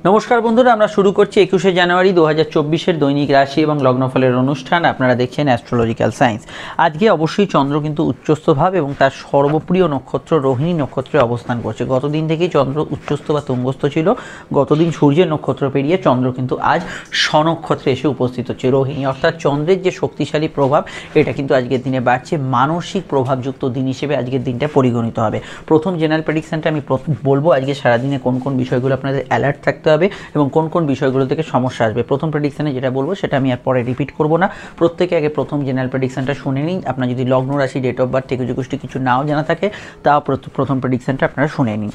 নমস্কার বন্ধুরা, আমরা শুরু করছি 21শে জানুয়ারি 2024-এর দৈনিক রাশি এবং লগ্নফলের অনুষ্ঠান। আপনারা দেখছেন অ্যাস্ট্রোলজিক্যাল সায়েন্স। আজকে অবশ্যই চন্দ্র কিন্তু উচ্চস্থ ভাব এবং তার সর্বপ্রিয় নক্ষত্র রোহিণী নক্ষত্রে অবস্থান করছে। গতদিন থেকেই চন্দ্র উচ্চস্থ বা তুঙ্গস্থ ছিল। গতদিন সূর্যের নক্ষত্র পেরিয়ে চন্দ্র কিন্তু আজ স্বনক্ষত্রে এসে উপস্থিত হচ্ছে। রোহিণী অর্থাৎ চন্দ্রের যে শক্তিশালী প্রভাব, এটা কিন্তু আজকের দিনে বাড়ছে। মানসিক প্রভাবযুক্ত দিন হিসেবে আজকের দিনটা পরিগণিত হবে। প্রথম জেনারেল প্রেডিকশনটা আমি বলবো আজকে সারাদিনে কোন কোন বিষয়গুলো আপনাদের অ্যালার্ট থাকতে হবে এবং কোন কোন বিষয়গুলো থেকে সমস্যা আসবে। প্রথম প্রেডিকশনে যেটা বলবো সেটা আমি আর পরে রিপিট করব না। প্রত্যেকে আগে প্রথম জেনারেল প্রেডিকশনটা শুনে নিন। আপনার যদি লগ্ন রাশি, ডেট অফ বার্থ, টেকুজুকুষ্টি কিছু নাও জানা থাকে, তাও প্রথম প্রেডিকশনটা আপনারা শুনে নিন।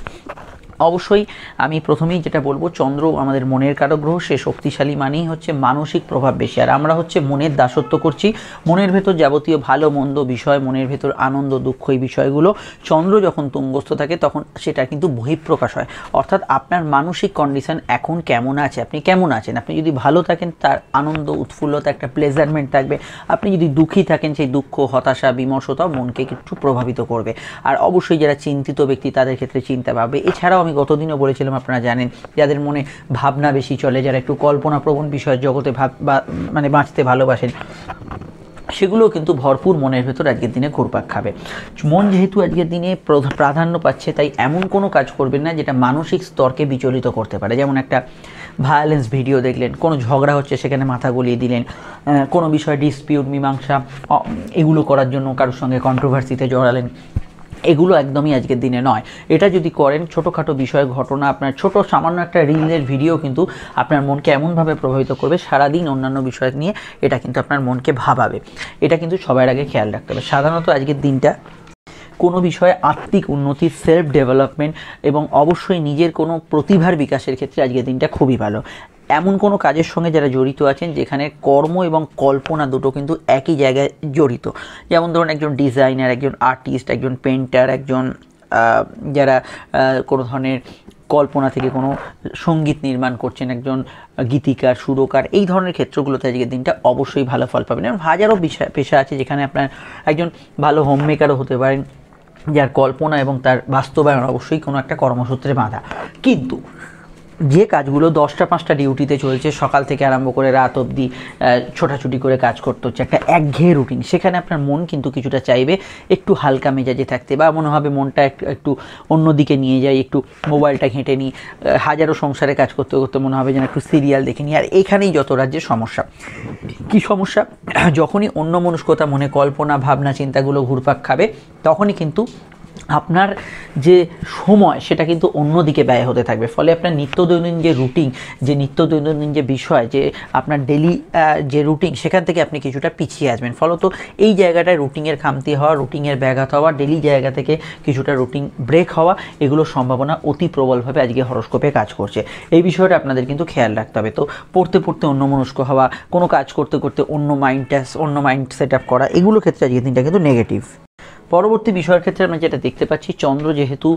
অবশ্যই আমি প্রথমেই যেটা বলবো, চন্দ্র আমাদের মনের কারক গ্রহ। সে শক্তিশালী মানেই হচ্ছে মানসিক প্রভাব বেশি, আর আমরা হচ্ছে মনের দাসত্ব করছি। মনের ভেতর যাবতীয় ভালো মন্দ বিষয়, মনের ভেতর আনন্দ দুঃখ, এই বিষয়গুলো চন্দ্র যখন তুঙ্গস্থ থাকে তখন সেটা কিন্তু বহিঃপ্রকাশ হয়। অর্থাৎ আপনার মানসিক কন্ডিশন এখন কেমন আছে, আপনি কেমন আছেন। আপনি যদি ভালো থাকেন তার আনন্দ উৎফুল্লতা, একটা প্লেজারমেন্ট থাকবে। আপনি যদি দুঃখী থাকেন সেই দুঃখ, হতাশা, বিমর্ষতা মনকে একটু প্রভাবিত করবে। আর অবশ্যই যারা চিন্তিত ব্যক্তি তাদের ক্ষেত্রে চিন্তা ভাববে। এছাড়াও আমি গতদিনও বলেছিলাম, আপনারা জানেন, যাদের মনে ভাবনা বেশি চলে, যারা একটু কল্পনাপ্রবণ বিষয়ের জগতে বাঁচতে ভালোবাসেন, সেগুলো কিন্তু ভরপুর মনের ভেতর আজকের দিনে ঘুরপাক খাবে। মন যেহেতু আজকের দিনে প্রাধান্য পাচ্ছে, তাই এমন কোনো কাজ করবেন না যেটা মানসিক স্তরকে বিচলিত করতে পারে। যেমন একটা ভায়োলেন্স ভিডিও দেখলেন, কোনো ঝগড়া হচ্ছে সেখানে মাথা গলিয়ে দিলেন, কোনো বিষয়ে ডিসপিউট, মীমাংসা এগুলো করার জন্য কারোর সঙ্গে কন্ট্রোভার্সিতে জড়ালেন, এগুলো একদমই আজকের দিনে নয়। এটা যদি করেন, ছোটোখাটো বিষয়, ঘটনা, আপনার ছোট সামান্য একটা রিলের ভিডিও কিন্তু আপনার মনকে এমনভাবে প্রভাবিত করবে, সারাদিন অন্যান্য বিষয় নিয়ে এটা কিন্তু আপনার মনকে ভাবাবে। এটা কিন্তু সবার আগে খেয়াল রাখতে হবে। সাধারণত আজকের দিনটা কোনো বিষয়ে আত্মিক উন্নতি, সেলফ ডেভেলপমেন্ট এবং অবশ্যই নিজের কোনো প্রতিভার বিকাশের ক্ষেত্রে আজকের দিনটা খুবই ভালো। এমন কোনো কাজের সঙ্গে যারা জড়িত আছেন যেখানে কর্ম এবং কল্পনা দুটো কিন্তু একই জায়গায় জড়িত, যেমন ধরুন একজন ডিজাইনার, একজন আর্টিস্ট, একজন পেন্টার, একজন যারা কোনো ধরনের কল্পনা থেকে কোনো সঙ্গীত নির্মাণ করছেন, একজন গীতিকার, সুরকার, এই ধরনের ক্ষেত্রগুলোতে আজকের দিনটা অবশ্যই ভালো ফল পাবেন। এবং হাজারো পেশা আছে যেখানে আপনার একজন ভালো হোম মেকারও হতে পারেন, যার কল্পনা এবং তার বাস্তবায়ন অবশ্যই কোনো একটা কর্মসূত্রে বাঁধা। কিন্তু যে কাজগুলো 10টা 5টা ডিউটিতে চলছে, সকাল থেকে আরম্ভ করে রাত অবধি ছোটাছুটি করে কাজ করতে হচ্ছে, একটা একঘেয়ে রুটিন, সেখানে আপনার মন কিন্তু কিছুটা চাইবে একটু হালকা মেজাজে থাকতে, বা মনে হবে মনটা একটু অন্যদিকে নিয়ে যাই, একটু মোবাইলটা ঘেঁটে নিই। হাজারো সংসারে কাজ করতে করতে মনে হবে যেন একটু সিরিয়াল দেখে নিই। আর এখানেই যত রাজ্যের সমস্যা। কি সমস্যা? যখনই অন্যমনস্কতা, মনে কল্পনা, ভাবনা, চিন্তাগুলো ঘুরপাক খাবে, তখনই কিন্তু আপনার যে সময় সেটা কিন্তু অন্যদিকে ব্যয় হতে থাকবে। ফলে আপনার নিত্যদৈনন্দিন যে রুটিন, যে নিত্যদৈনন্দিন যে বিষয়, যে আপনার ডেলি যে রুটিন, সেখান থেকে আপনি কিছুটা পিছিয়ে আসবেন। ফলত এই জায়গাটায় রুটিনের খামতি হওয়া, রুটিনের ব্যাঘাত হওয়া, ডেলি জায়গা থেকে কিছুটা রুটিন ব্রেক হওয়া, এগুলোর সম্ভাবনা অতি প্রবলভাবে আজকে হরোস্কোপে কাজ করছে। এই বিষয়টা আপনাদের কিন্তু খেয়াল রাখতে হবে। তো পড়তে পড়তে অন্যমনস্ক হওয়া, কোনো কাজ করতে করতে অন্য মাইন্ড সেট আপ করা, এগুলো ক্ষেত্রে আজকের দিনটা কিন্তু নেগেটিভ। পরবর্তী বিষয়ের ক্ষেত্রে আমরা যেটা দেখতে পাচ্ছি, চন্দ্র যেহেতু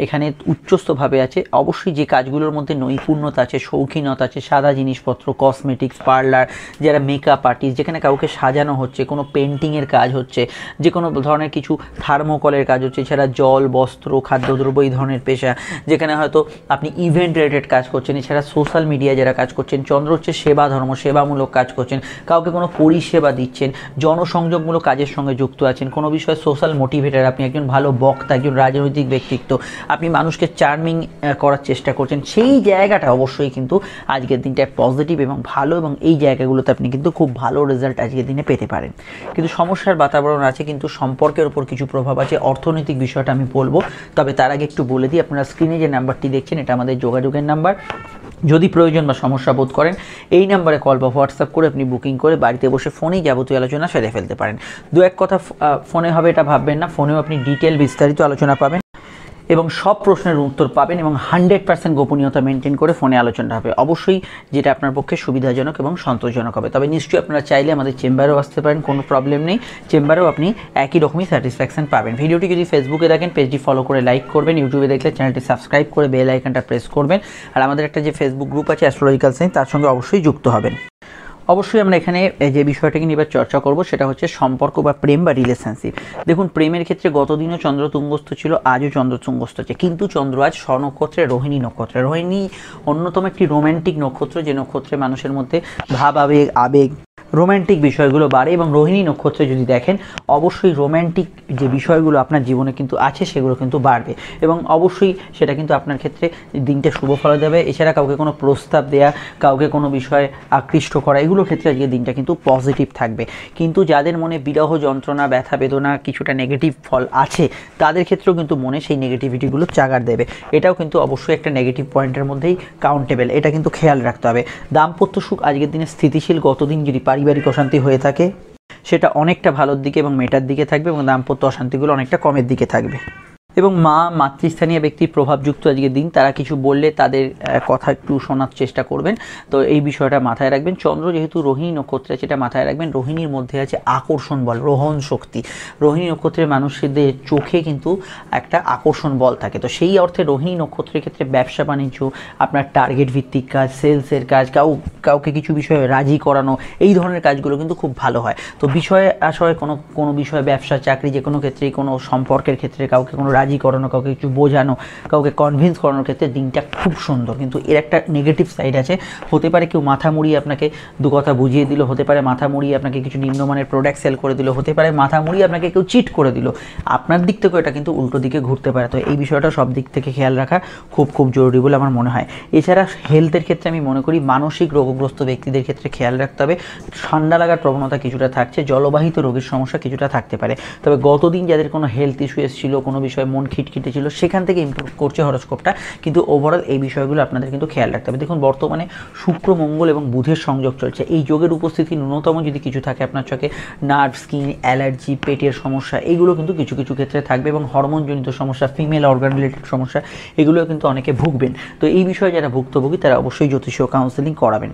এখানে উচ্চস্থভাবে আছে, অবশ্যই যে কাজগুলোর মধ্যে নৈপুণ্যতা আছে, শৌখিনতা আছে, সাদা জিনিসপত্র, কসমেটিক্স, পার্লার, যারা মেকআপ আর্টিস্ট, যেখানে কাউকে সাজানো হচ্ছে, কোনো পেন্টিংয়ের কাজ হচ্ছে, যে কোনো ধরনের কিছু থার্মোকলের কাজ হচ্ছে, এছাড়া জল, বস্ত্র, খাদ্যদ্রব্য, এই ধরনের পেশা, যেখানে হয়তো আপনি ইভেন্ট রিলেটেড কাজ করছেন, এছাড়া সোশ্যাল মিডিয়া যারা কাজ করছেন, চন্দ্র হচ্ছে সেবা ধর্ম, সেবামূলক কাজ করছেন, কাউকে কোনো পরিষেবা দিচ্ছেন, জনসংযোগমূলক কাজের সঙ্গে যুক্ত আছেন, কোনো বিষয়ে সোশ্যাল মোটিভেটার, আপনি একজন ভালো বক্তা, একজন রাজনৈতিক ব্যক্তিত্ব, আপনি মানুষকে চার্মিং করার চেষ্টা করছেন, সেই জায়গাটা অবশ্যই কিন্তু আজকের দিনটা পজিটিভ এবং ভালো, এবং এই জায়গাগুলোতে আপনি কিন্তু খুব ভালো রেজাল্ট আজকের দিনে পেতে পারেন। কিন্তু সমস্যার বাতাবরণ আছে, কিন্তু সম্পর্কের উপর কিছু প্রভাব আছে, অর্থনৈতিক বিষয়টা আমি বলবো। তবে তার আগে একটু বলে দিই, আপনারা স্ক্রিনে যে নাম্বারটি দেখছেন এটা আমাদের যোগাযোগের নাম্বার। যদি প্রয়োজন বা সমস্যা বোধ করেন, এই নাম্বারে কল বা হোয়াটসঅ্যাপ করে আপনি বুকিং করে বাড়িতে বসে ফোনেই যাবতীয় আলোচনা সেরে ফেলতে পারেন। দু এক কথা ফোনে হবে এটা ভাববেন না, ফোনেও আপনি ডিটেল বিস্তারিত আলোচনা পাবেন এবং সব প্রশ্নের উত্তর পাবেন, এবং 100% গোপনীয়তা মেনটেন করে ফোনে আলোচনা হবে। অবশ্যই যেটা আপনার পক্ষে সুবিধাজনক এবং সন্তোষজনক হবে। তবে নিশ্চয়ই আপনারা চাইলে আমাদের চেম্বারেও আসতে পারেন, কোনো প্রবলেম নেই। চেম্বারেও আপনি একই রকমই স্যাটিসফ্যাকশন পাবেন। ভিডিওটি যদি ফেসবুকে দেখেন, পেজটি ফলো করে লাইক করবেন, ইউটিউবে দেখলে চ্যানেলটি সাবস্ক্রাইব করে বেল আইকনটা প্রেস করবেন, আর আমাদের একটা যে ফেসবুক গ্রুপ আছে অ্যাস্ট্রোলজিক্যাল সায়েন্স, তার সঙ্গে অবশ্যই যুক্ত হবেন। অবশ্যই আমরা এখানে যে বিষয়টাকে নিয়ে এবার চর্চা করব সেটা হচ্ছে সম্পর্ক বা প্রেম বা রিলেশনশিপ। দেখুন, প্রেমের ক্ষেত্রে গতদিনও চন্দ্র তুঙ্গস্থ ছিল, আজও চন্দ্র তুঙ্গস্থ আছে, কিন্তু চন্দ্র আজ স্বনক্ষত্রে রোহিণী নক্ষত্রে। রোহিণী অন্যতম একটি রোম্যান্টিক নক্ষত্র, যে নক্ষত্রে মানুষের মধ্যে ভাব আবেগ রোম্যান্টিক বিষয়গুলো বাড়ে, এবং রোহিণী নক্ষত্রে যদি দেখেন অবশ্যই রোম্যান্টিক যে বিষয়গুলো আপনার জীবনে কিন্তু আছে সেগুলো কিন্তু বাড়বে, এবং অবশ্যই সেটা কিন্তু আপনার ক্ষেত্রে দিনটা শুভ ফল দেবে। এছাড়া কাউকে কোনো প্রস্তাব দেয়া, কাউকে কোনো বিষয়ে আকৃষ্ট করা, এগুলোর ক্ষেত্রে আজকে দিনটা কিন্তু পজিটিভ থাকবে। কিন্তু যাদের মনে বিরহ যন্ত্রণা, ব্যথা বেদনা, কিছুটা নেগেটিভ ফল আছে, তাদের ক্ষেত্রেও কিন্তু মনে সেই নেগেটিভিটিগুলো চাগার দেবে। এটাও কিন্তু অবশ্যই একটা নেগেটিভ পয়েন্টের মধ্যেই কাউন্টেবল, এটা কিন্তু খেয়াল রাখতে হবে। দাম্পত্য সুখ আজকের দিনে স্থিতিশীল। গতদিন যদি পারিবারিক অশান্তি হয়ে থাকে সেটা অনেকটা ভালোর দিকে এবং মেটার দিকে থাকবে, এবং দাম্পত্য অশান্তিগুলো অনেকটা কমের দিকে থাকবে। এবং মাতৃস্থানীয় ব্যক্তির প্রভাবযুক্ত আজকের দিন, তারা কিছু বললে তাদের কথা একটু শোনার চেষ্টা করবেন, তো এই বিষয়টা মাথায় রাখবেন। চন্দ্র যেহেতু রোহিণী নক্ষত্রে, সেটা মাথায় রাখবেন। রোহিণীর মধ্যে আছে আকর্ষণ বল, রোহণ শক্তি। রোহিণী নক্ষত্রের মানুষদের চোখে কিন্তু একটা আকর্ষণ বল থাকে, তো সেই অর্থে রোহিণী নক্ষত্রের ক্ষেত্রে ব্যবসা বাণিজ্য, আপনার টার্গেট ভিত্তিক কাজ, সেলসের কাজ, কাউকে কিছু বিষয়ে রাজি করানো, এই ধরনের কাজগুলো কিন্তু খুব ভালো হয়। তো বিষয়ে আসলে কোনো বিষয়ে, ব্যবসা চাকরি, যে কোনো ক্ষেত্রেই, কোনো সম্পর্কের ক্ষেত্রে কাউকে কোনো রাজি করানো, কাউকে কিছু বোঝানো, কাউকে কনভিন্স করানোর ক্ষেত্রে দিনটা খুব সুন্দর। কিন্তু এর একটা নেগেটিভ সাইড আছে, হতে পারে কেউ মাথা মুড়িয়ে আপনাকে দু কথা বুঝিয়ে দিল, হতে পারে মাথা মুড়িয়ে আপনাকে কিছু নিম্নমানের প্রোডাক্ট সেল করে দিল, হতে পারে মাথা মুড়িয়ে আপনাকে কেউ চিট করে দিল। আপনার দিক থেকেও এটা কিন্তু উল্টো দিকে ঘুরতে পারে, তো এই বিষয়টা সব দিক থেকে খেয়াল রাখা খুব জরুরি বলে আমার মনে হয়। এছাড়া হেলথের ক্ষেত্রে আমি মনে করি মানসিক রোগগ্রস্ত ব্যক্তিদের ক্ষেত্রে খেয়াল রাখতে হবে। ঠান্ডা লাগার প্রবণতা কিছুটা থাকছে, জলবাহিত রোগের সমস্যা কিছুটা থাকতে পারে। তবে গতদিন যাদের কোনো হেলথ ইস্যু এসেছিল, কোনো বিষয়ে মন খিটখিটে ছিল, সেখান থেকে ইমপ্রুভ করছে হরোস্কোপটা, কিন্তু ওভারঅল এই বিষয়গুলো আপনাদের কিন্তু খেয়াল রাখতে হবে। দেখুন, বর্তমানে শুক্র, মঙ্গল এবং বুধের সংযোগ চলছে। এই যোগের উপস্থিতি ন্যূনতম যদি কিছু থাকে আপনার চোখে, নার্ভ, স্কিন, অ্যালার্জি, পেটের সমস্যা, এইগুলো কিন্তু কিছু কিছু ক্ষেত্রে থাকবে, এবং হরমোনজনিত সমস্যা, ফিমেল অর্গান রিলেটেড সমস্যা, এগুলো কিন্তু অনেকে ভুগবেন। তো এই বিষয়ে যারা ভুক্তভোগী তারা অবশ্যই জ্যোতিষীয় কাউন্সেলিং করাবেন।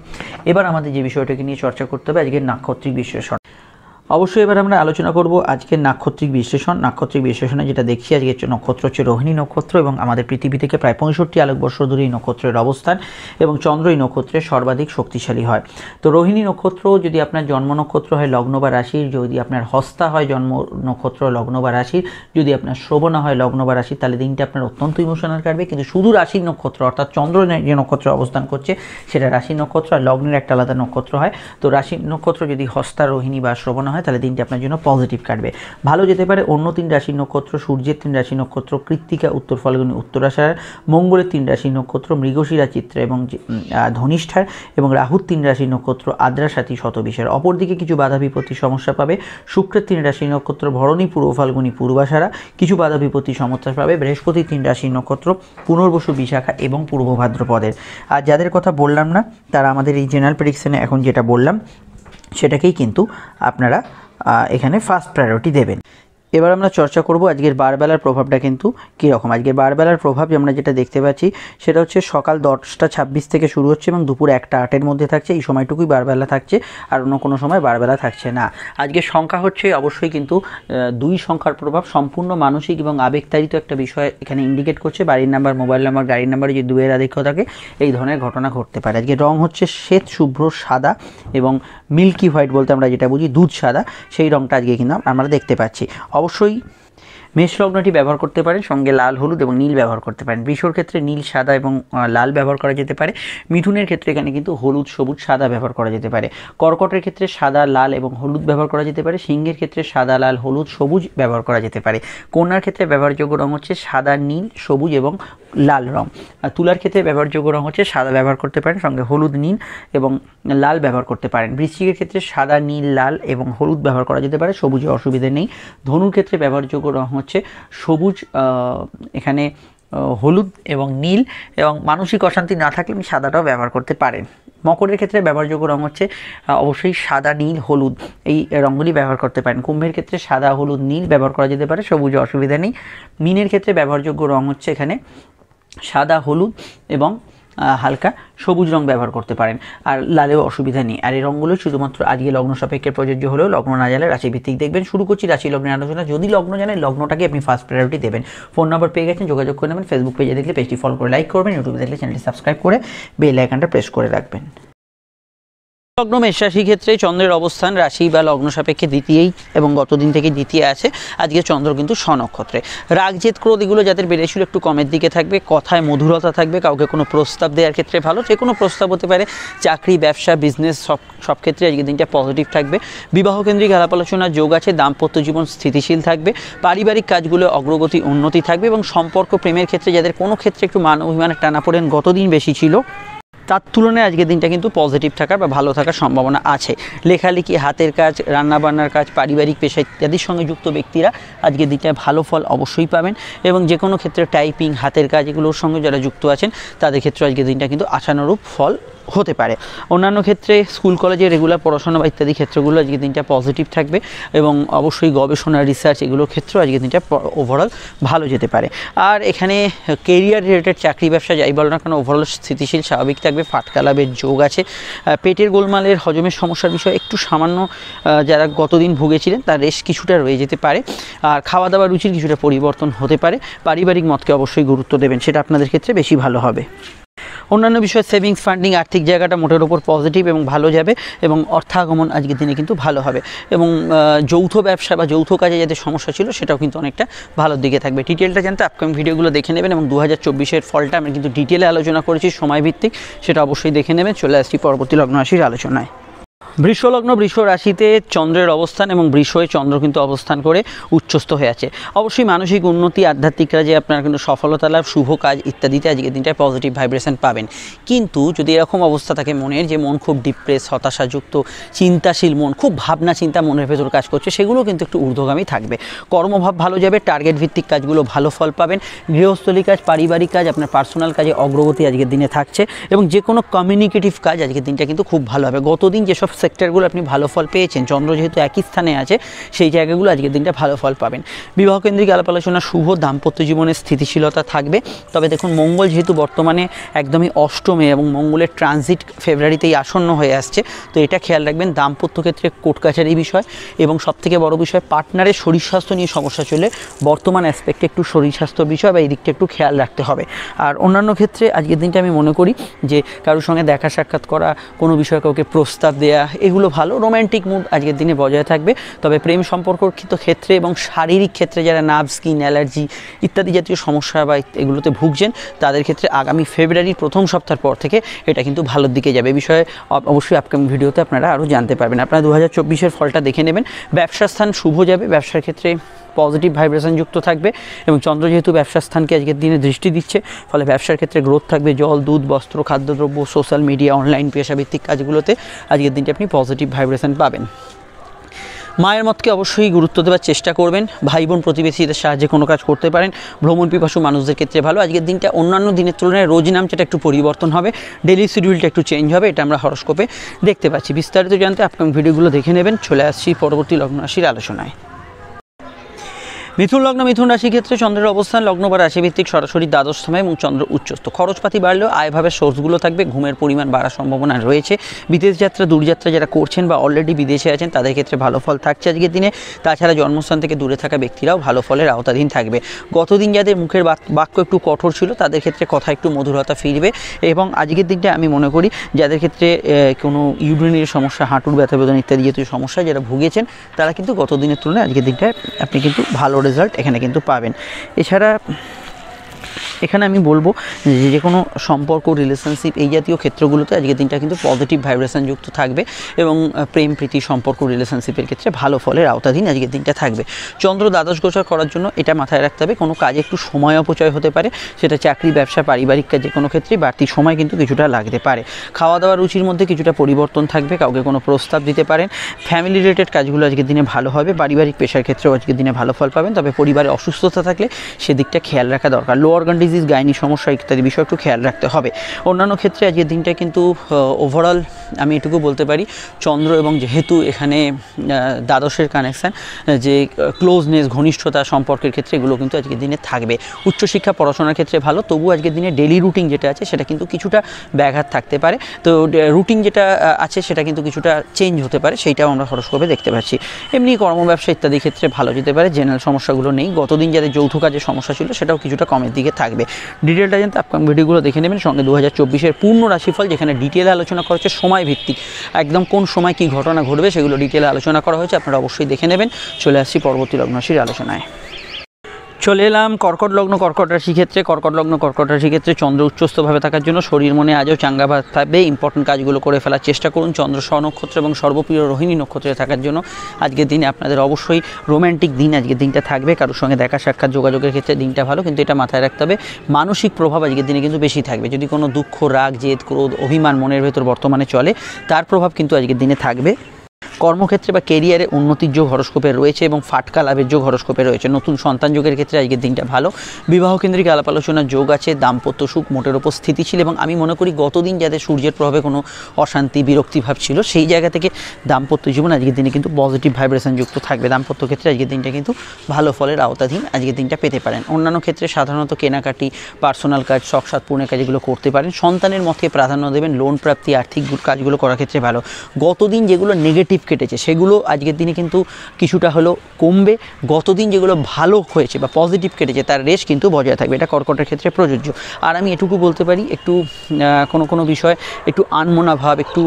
এবার আমাদের যে বিষয়টাকে নিয়ে চর্চা করতে হবে, আজকের নাক্ষত্রিক বিশ্লেষণ। অবশ্যই এবার আমরা আলোচনা করব আজকের নাক্ষত্রিক বিশ্লেষণ। নাক্ষত্রিক বিশ্লেষণে যেটা দেখছি, আজকের নক্ষত্র হচ্ছে রোহিণী নক্ষত্র, এবং আমাদের পৃথিবী থেকে প্রায় 65 আলোকবর্ষ দূরে এই নক্ষত্রের অবস্থান, এবং চন্দ্র এই নক্ষত্রে সর্বাধিক শক্তিশালী হয়। তো রোহিণী নক্ষত্র যদি আপনার জন্ম নক্ষত্র হয় লগ্ন বা রাশির, যদি আপনার হস্তা হয় জন্ম নক্ষত্র লগ্ন বা রাশির, যদি আপনার শ্রবণা হয় লগ্ন বা রাশির, তাহলে দিনটা আপনার অত্যন্ত ইমোশনাল কাটবে। কিন্তু শুধু রাশির নক্ষত্র, অর্থাৎ চন্দ্র যে নক্ষত্রে অবস্থান করছে সেটা রাশির নক্ষত্র, আর লগ্নের একটা আলাদা নক্ষত্র হয়। তো রাশির নক্ষত্র যদি হস্তা, রোহিণী বা শ্রবণা হয়, তাহলে দিনটি আপনার জন্য পজিটিভ কাটবে। ভালো যেতে পারে অন্য 3 রাশির নক্ষত্র: সূর্যের 3 রাশি নক্ষত্র, কৃত্তিকা, উত্তর ফাল্গুনী, উত্তরাষাঢ়; মঙ্গলের 3 রাশি নক্ষত্র, মৃগশিরা, চিত্রা এবং ধনিষ্ঠার; এবং রাহুর 3 রাশি নক্ষত্র, আদ্রা, সাথী, শতবিষার। অপরদিকে কিছু বাধা বিপত্তি সমস্যা পাবে শুক্রের 3 রাশি নক্ষত্র, ভরণী, পূর্ব ফাল্গুনী, পূর্বাষাঢ়া; কিছু বাধা বিপত্তি সমস্যা পাবে বৃহস্পতির 3 রাশি নক্ষত্র, পুনর্বসু, বিশাখা এবং পূর্ব ভাদ্রপদের। আর যাদের কথা বললাম না, তারা আমাদের এই জেনারেল প্রেডিকশনে এখন যেটা বললাম সেটাকেই কিন্তু আপনারা এখানে ফার্স্ট প্রায়োরিটি দেবেন। এবার আমরা চর্চা করব আজকের বারবেলার প্রভাবটা কিন্তু কীরকম। আজকের বারবেলার প্রভাব আমরা যেটা দেখতে পাচ্ছি সেটা হচ্ছে সকাল 10:26 থেকে শুরু হচ্ছে এবং দুপুর 1:08-এর মধ্যে থাকছে। এই সময়টুকুই বারবেলা থাকছে, আর অন্য কোনো সময় বারবেলা থাকছে না। আজকের সংখ্যা হচ্ছে অবশ্যই কিন্তু 2 সংখ্যার প্রভাব, সম্পূর্ণ মানসিক এবং আবেগতাড়িত একটা বিষয় এখানে ইন্ডিকেট করছে। বাড়ির নাম্বার, মোবাইল নাম্বার, গাড়ির নাম্বারে যে 2-এর আধিক্য থাকে এই ধরনের ঘটনা ঘটতে পারে। আজকের রং হচ্ছে শ্বেত শুভ্র সাদা এবং মিল্কি হোয়াইট বলতে আমরা যেটা বুঝি দুধ সাদা, সেই রংটা আজকে কিন্তু আমরা দেখতে পাচ্ছি। অবশ্যই মেষ লগ্নটি ব্যবহার করতে পারেন, সঙ্গে লাল, হলুদ এবং নীল ব্যবহার করতে পারেন। বৃষর ক্ষেত্রে নীল, সাদা এবং লাল ব্যবহার করা যেতে পারে। মিথুনের ক্ষেত্রে এখানে কিন্তু হলুদ, সবুজ, সাদা ব্যবহার করা যেতে পারে। কর্কটের ক্ষেত্রে সাদা, লাল এবং হলুদ ব্যবহার করা যেতে পারে। সিংহের ক্ষেত্রে সাদা, লাল, হলুদ, সবুজ ব্যবহার করা যেতে পারে। কন্যার ক্ষেত্রে ব্যবহারযোগ্য রং হচ্ছে সাদা, নীল, সবুজ এবং লাল রং। আর তুলার ক্ষেত্রে ব্যবহারযোগ্য রং হচ্ছে সাদা ব্যবহার করতে পারেন, সঙ্গে হলুদ, নীল এবং লাল ব্যবহার করতে পারেন। বৃশ্চিকের ক্ষেত্রে সাদা, নীল, লাল এবং হলুদ ব্যবহার করা যেতে পারে, সবুজে অসুবিধা নেই। ধনুর ক্ষেত্রে ব্যবহারযোগ্য রং হচ্ছে সবুজ, এখানে হলুদ এবং নীল, এবং মানসিক অশান্তি না থাকলে আপনি সাদাটাও ব্যবহার করতে পারেন। মকরের ক্ষেত্রে ব্যবহারযোগ্য রং হচ্ছে অবশ্যই সাদা, নীল, হলুদ, এই রঙগুলি ব্যবহার করতে পারেন। কুম্ভের ক্ষেত্রে সাদা, হলুদ, নীল ব্যবহার করা যেতে পারে, সবুজে অসুবিধা নেই। মীনের ক্ষেত্রে ব্যবহারযোগ্য রং হচ্ছে এখানে সাদা, হলুদ এবং হালকা সবুজ রং ব্যবহার করতে পারেন, আর লালেও অসুবিধা নেই। আর এই রঙগুলো শুধুমাত্র আজকে লগ্ন সাপেক্ষে প্রযোজ্য হলেও লগ্ন না জানলে রাশিভিত্তিক দেখবেন। শুরু করছি রাশি লগ্নের আলোচনা। যদি লগ্ন জানেন, লগ্নটাকে আপনি ফার্স্ট প্রায়োরিটি দেবেন। ফোন নাম্বার পেয়ে গেছেন, যোগাযোগ করে নেবেন। ফেসবুক পেজে দেখলে পেজটি ফলো করে লাইক করবেন, ইউটিউবে দেখলে চ্যানেলটি সাবস্ক্রাইব করে বেল আইকনটা প্রেস করে রাখবেন। লগ্ন মেষ রাশি ক্ষেত্রে চন্দ্রের অবস্থান রাশি বা লগ্ন সাপেক্ষে দ্বিতীয়ই এবং গতদিন থেকে দ্বিতীয় আছে। আজকে চন্দ্র কিন্তু স্বনক্ষত্রে। রাগ জেদ ক্রোধ এগুলো যাদের বেড়েছিল একটু কমের দিকে থাকবে, কথায় মধুরতা থাকবে, কাউকে কোনো প্রস্তাব দেওয়ার ক্ষেত্রে ভালো, যে কোনো প্রস্তাব হতে পারে, চাকরি ব্যবসা বিজনেস সব ক্ষেত্রে আজকের দিনটা পজিটিভ থাকবে। বিবাহ কেন্দ্রিক আলাপ আলোচনার যোগ আছে, দাম্পত্য জীবন স্থিতিশীল থাকবে, পারিবারিক কাজগুলো অগ্রগতি উন্নতি থাকবে এবং সম্পর্ক প্রেমের ক্ষেত্রে যাদের কোনো ক্ষেত্রে একটু মান অভিমানের টানাপোড়েন গতদিন বেশি ছিল তার তুলনায় আজকের দিনটা কিন্তু পজিটিভ থাকার বা ভালো থাকার সম্ভাবনা আছে। লেখালেখি, হাতের কাজ, রান্নাবান্নার কাজ, পারিবারিক পেশা ইত্যাদির সঙ্গে যুক্ত ব্যক্তিরা আজকের দিনটায় ভালো ফল অবশ্যই পাবেন এবং যে কোনো ক্ষেত্রে টাইপিং, হাতের কাজ এগুলোর সঙ্গে যারা যুক্ত আছেন তাদের ক্ষেত্রে আজকের দিনটা কিন্তু আশানুরূপ ফল হতে পারে। অন্যান্য ক্ষেত্রে স্কুল কলেজে রেগুলার পড়াশোনা বা ইত্যাদি ক্ষেত্রগুলো আজকের দিনটা পজিটিভ থাকবে এবং অবশ্যই গবেষণা রিসার্চ এগুলোর ক্ষেত্রেও আজকের দিনটা ওভারঅল ভালো যেতে পারে। আর এখানে কেরিয়ার রিলেটেড চাকরি ব্যবসা যাই বলো না কেন ওভারঅল স্থিতিশীল স্বাভাবিক থাকবে। ফাটকা লাভের যোগ আছে। পেটের গোলমালের হজমের সমস্যার বিষয়ে একটু সামান্য যারা গতদিন ভুগেছিলেন তার রেশ কিছুটা রয়ে যেতে পারে। আর খাওয়া দাওয়া রুচির কিছুটা পরিবর্তন হতে পারে। পারিবারিক মতকে অবশ্যই গুরুত্ব দেবেন, সেটা আপনাদের ক্ষেত্রে বেশি ভালো হবে। অন্যান্য বিষয়ে সেভিংস ফান্ডিং আর্থিক জায়গাটা মোটের ওপর পজিটিভ এবং ভালো যাবে এবং অর্থাগমন আজকের দিনে কিন্তু ভালো হবে এবং যৌথ ব্যবসা বা যৌথ কাজে যাদের সমস্যা ছিল সেটাও কিন্তু অনেকটা ভালোর দিকে থাকবে। ডিটেলটা জানতে আপকামিং ভিডিওগুলো দেখে নেবেন এবং 2024-এর ফলটা আমি কিন্তু ডিটেলে আলোচনা করেছি সময়ভিত্তিক, সেটা অবশ্যই দেখে নেবেন। চলে আসছি পরবর্তী লগ্ন রাশির আলোচনায়। বৃষ লগ্ন বৃষ রাশিতে চন্দ্রের অবস্থান এবং বৃষয়ে চন্দ্র কিন্তু অবস্থান করে উচ্চস্থ হয়ে আছে। অবশ্যই মানসিক উন্নতি, আধ্যাত্মিক কাজে আপনার কিন্তু সফলতা লাভ, শুভ কাজ ইত্যাদিতে আজকের দিনটায় পজিটিভ ভাইব্রেশন পাবেন। কিন্তু যদি এরকম অবস্থা থাকে মনের যে মন খুব ডিপ্রেস, হতাশাযুক্ত, চিন্তাশীল মন, খুব ভাবনা চিন্তা মনের ভেতর কাজ করছে, সেগুলো কিন্তু একটু ঊর্ধ্বগামী থাকবে। কর্মভাব ভালো যাবে, টার্গেট ভিত্তিক কাজগুলো ভালো ফল পাবেন। গৃহস্থলী কাজ, পারিবারিক কাজ, আপনার পার্সোনাল কাজে অগ্রগতি আজকের দিনে থাকছে এবং যে কোনো কমিউনিকেটিভ কাজ আজকের দিনটা কিন্তু খুব ভালো হবে। গতদিন যেসব সেক্টরগুলো আপনি ভালো ফল পেয়েছেন, চন্দ্র যেহেতু একই স্থানে আছে, সেই জায়গাগুলো আজকের দিনটা ভালো ফল পাবেন। বিবাহ কেন্দ্রিক আলাপ আলোচনা শুভ, দাম্পত্য জীবনের স্থিতিশীলতা থাকবে। তবে দেখুন মঙ্গল যেহেতু বর্তমানে একদমই অষ্টমে এবং মঙ্গলের ট্রানজিট ফেব্রুয়ারিতেই আসন্ন হয়ে আসছে, তো এটা খেয়াল রাখবেন। দাম্পত্য ক্ষেত্রে কোর্ট কাছারি বিষয় এবং সবথেকে বড় বিষয় পার্টনারের শরীর স্বাস্থ্য নিয়ে সমস্যা চলে বর্তমান অ্যাসপেক্টে একটু শরীর স্বাস্থ্যর বিষয় বা এই দিকটা একটু খেয়াল রাখতে হবে। আর অন্যান্য ক্ষেত্রে আজকের দিনটা আমি মনে করি যে কারোর সঙ্গে দেখা সাক্ষাৎ করা, কোনো বিষয়ে কাউকে প্রস্তাব দেওয়া, এগুলো ভালো। রোম্যান্টিক মুড আজকের দিনে বজায় থাকবে। তবে প্রেম সম্পর্কিত ক্ষেত্রে এবং শারীরিক ক্ষেত্রে যারা নার্ভ, স্কিন অ্যালার্জি ইত্যাদি জাতীয় সমস্যা বা এগুলোতে ভুগছেন তাদের ক্ষেত্রে আগামী ফেব্রুয়ারির প্রথম সপ্তাহ পর থেকে এটা কিন্তু ভালোর দিকে যাবে। এ বিষয়ে অবশ্যই আপকামিং ভিডিওতে আপনারা আরও জানতে পারবেন। আপনারা 2024-এর ফলটা দেখে নেবেন। ব্যবসা স্থান শুভ যাবে, ব্যবসার ক্ষেত্রে পজিটিভ ভাইব্রেশন যুক্ত থাকবে এবং চন্দ্র যেহেতু ব্যবসা স্থানকে আজকের দিনে দৃষ্টি দিচ্ছে, ফলে ব্যবসার ক্ষেত্রে গ্রোথ থাকবে। জল, দুধ, বস্ত্র, খাদ্যদ্রব্য, সোশ্যাল মিডিয়া, অনলাইন পেশাভিত্তিক কাজগুলোতে আজকের দিনটি আপনি পজিটিভ ভাইব্রেশন পাবেন। মায়ের মতকে অবশ্যই গুরুত্ব দেওয়ার চেষ্টা করবেন। ভাই বোন প্রতিবেশীদের সাহায্যে কোনো কাজ করতে পারেন। ভ্রমণ পিপাসু মানুষদের ক্ষেত্রে ভালো। আজকের দিনটা অন্যান্য দিনের তুলনায় রোজ নামটা একটু পরিবর্তন হবে, ডেলি শিডিউলটা একটু চেঞ্জ হবে, এটা আমরা হরস্কোপে দেখতে পাচ্ছি। বিস্তারিত জানতে আপকামিং ভিডিওগুলো দেখে নেবেন। চলে আসছি পরবর্তী লগ্ন রাশির আলোচনায়। মিথুন লগ্ন মিথুন রাশির ক্ষেত্রে চন্দ্রের অবস্থান লগ্ন বা রাশিভিত্তিক সরাসরি দ্বাদশতমে এবং চন্দ্র উচ্চস্থ। খরচপাতি বাড়লেও আয়ভাবের সোর্সগুলো থাকবে, ঘুমের পরিমাণ বাড়ার সম্ভাবনা রয়েছে। বিদেশ যাত্রা, দূরযাত্রা যারা করছেন বা অলরেডি বিদেশে আছেন তাদের ক্ষেত্রে ভালো ফল থাকছে আজকের দিনে। তাছাড়া জন্মস্থান থেকে দূরে থাকা ব্যক্তিরাও ভালো ফলের আওতাধীন থাকবে। গতদিন যাদের মুখের বাক্য একটু কঠোর ছিল তাদের ক্ষেত্রে কথা একটু মধুরতা ফিরবে এবং আজকের দিনটা আমি মনে করি যাদের ক্ষেত্রে কোনো ইউরিনের সমস্যা, হাঁটুর ব্যথা বেদনা ইত্যাদি জাতীয় সমস্যা যারা ভুগেছেন তারা কিন্তু গত দিনের তুলনায় আজকের দিনটায় আপনি কিন্তু ভালো রেজাল্ট এখানে কিন্তু পাবেন। এছাড়া এখানে আমি বলবো যে কোনো সম্পর্ক, রিলেশনশিপ এই জাতীয় ক্ষেত্রগুলোতে আজকের দিনটা কিন্তু পজিটিভ ভাইব্রেশন যুক্ত থাকবে এবং প্রেম প্রীতি সম্পর্ক রিলেশনশিপের ক্ষেত্রে ভালো ফলের আওতাধীন আজকের দিনটা থাকবে। চন্দ্র দ্বাদশ গোচর করার জন্য এটা মাথায় রাখতে হবে, কোনো কাজে একটু সময় অপচয় হতে পারে, সেটা চাকরি, ব্যবসা, পারিবারিক কাজ যে কোনো ক্ষেত্রেই বাড়তি সময় কিন্তু কিছুটা লাগতে পারে। খাওয়া দাওয়া রুচির মধ্যে কিছুটা পরিবর্তন থাকবে, কাউকে কোনো প্রস্তাব দিতে পারেন। ফ্যামিলি রিলেটেড কাজগুলো আজকের দিনে ভালো হবে। পারিবারিক পেশার ক্ষেত্রেও আজকের দিনে ভালো ফল পাবেন। তবে পরিবারে অসুস্থতা থাকলে সেদিকটা খেয়াল রাখা দরকার। লো অর্গান ডিজিজ, গাইনি সমস্যা ইত্যাদি বিষয় একটু খেয়াল রাখতে হবে। অন্যান্য ক্ষেত্রে আজকের দিনটা কিন্তু ওভারঅল আমি এটুকু বলতে পারি চন্দ্র এবং যেহেতু এখানে দ্বাদশের কানেকশান, যে ক্লোজনেস, ঘনিষ্ঠতা সম্পর্কের ক্ষেত্রে এগুলো কিন্তু আজকের দিনে থাকবে। উচ্চশিক্ষা পড়াশোনার ক্ষেত্রে ভালো, তবু আজকের দিনে ডেলি রুটিন যেটা আছে সেটা কিন্তু কিছুটা ব্যাঘাত থাকতে পারে। তো রুটিন যেটা আছে সেটা কিন্তু কিছুটা চেঞ্জ হতে পারে, সেইটাও আমরা হরস্কোপে দেখতে পাচ্ছি। এমনি কর্মব্যবসা ইত্যাদি ক্ষেত্রে ভালো যেতে পারে, জেনারেল সমস্যাগুলো নেই। গতদিন যাদের যৌথ কাজের সমস্যা ছিল সেটাও কিছুটা কমের দিকে থাকবে। থাকবে। ডিটেলটা জানতে আপকামিং ভিডিওগুলো দেখে নেবেন, সঙ্গে 2024-এর পূর্ণ রাশিফল যেখানে ডিটেলে আলোচনা করা হচ্ছে, সময় ভিত্তিক একদম কোন সময় কী ঘটনা ঘটবে সেগুলো ডিটেলে আলোচনা করা হয়েছে, আপনারা অবশ্যই দেখে নেবেন। চলে আসছি পরবর্তী লগ্ন রাশির আলোচনায়। চলে এলাম কর্কট লগ্ন কর্কট রাশি ক্ষেত্রে। কর্কট লগ্ন কর্কট রাশি ক্ষেত্রে চন্দ্র উচ্চস্থভাবে থাকার জন্য শরীর মনে আজও চাঙ্গাভাবে ইম্পর্টেন্ট কাজগুলো করে ফেলার চেষ্টা করুন। চন্দ্র স্বনক্ষত্র এবং সর্বপ্রিয় রোহিণী নক্ষত্রে থাকার জন্য আজকের দিনে আপনাদের অবশ্যই রোম্যান্টিক দিন আজকের দিনটা থাকবে। কারোর সঙ্গে দেখা সাক্ষাৎ যোগাযোগের ক্ষেত্রে দিনটা ভালো, কিন্তু এটা মাথায় রাখতে হবে মানসিক প্রভাব আজকের দিনে কিন্তু বেশি থাকবে। যদি কোনো দুঃখ, রাগ, জেদ, ক্রোধ, অভিমান মনের ভেতর বর্তমানে চলে, তার প্রভাব কিন্তু আজকের দিনে থাকবে। কর্মক্ষেত্রে বা কেরিয়ারে উন্নতির যোগ হরস্কোপে রয়েছে এবং ফাটকা লাভের যোগ হরস্কোপে রয়েছে। নতুন সন্তান যোগের ক্ষেত্রে আজকের দিনটা ভালো। বিবাহ কেন্দ্রিক আলাপ আলোচনার যোগ আছে। দাম্পত্য সুখ মোটের ওপর স্থিতিশীল, এবং আমি মনে করি গতদিন যাদের সূর্যের প্রভাবে কোনো অশান্তি বিরক্তি ভাব ছিল, সেই জায়গা থেকে দাম্পত্য জীবন আজকের দিনে কিন্তু পজিটিভ ভাইব্রেশন যুক্ত থাকবে। দাম্পত্য ক্ষেত্রে আজকের দিনটা কিন্তু ভালো ফলের আওতাধীন আজকের দিনটা পেতে পারেন। অন্যান্য ক্ষেত্রে সাধারণত কেনাকাটি, পার্সোনাল কাজ, শখ সাধ পূরণের কাজগুলো করতে পারেন। সন্তানের মতকে প্রাধান্য দেবেন। লোন প্রাপ্তি, আর্থিক কাজগুলো করার ক্ষেত্রে ভালো। গতদিন যেগুলো নেগেটিভ কেটেছে সেগুলো আজকের দিনে কিন্তু কিছুটা হলো কমবে। গতদিন যেগুলো ভালো হয়েছে বা পজিটিভ কেটেছে তার রেশ কিন্তু বজায় থাকবে। এটা কর্কটের ক্ষেত্রে প্রযোজ্য। আর আমি এটুকু বলতে পারি, একটু কোনো বিষয় একটু আনমনা ভাব, একটু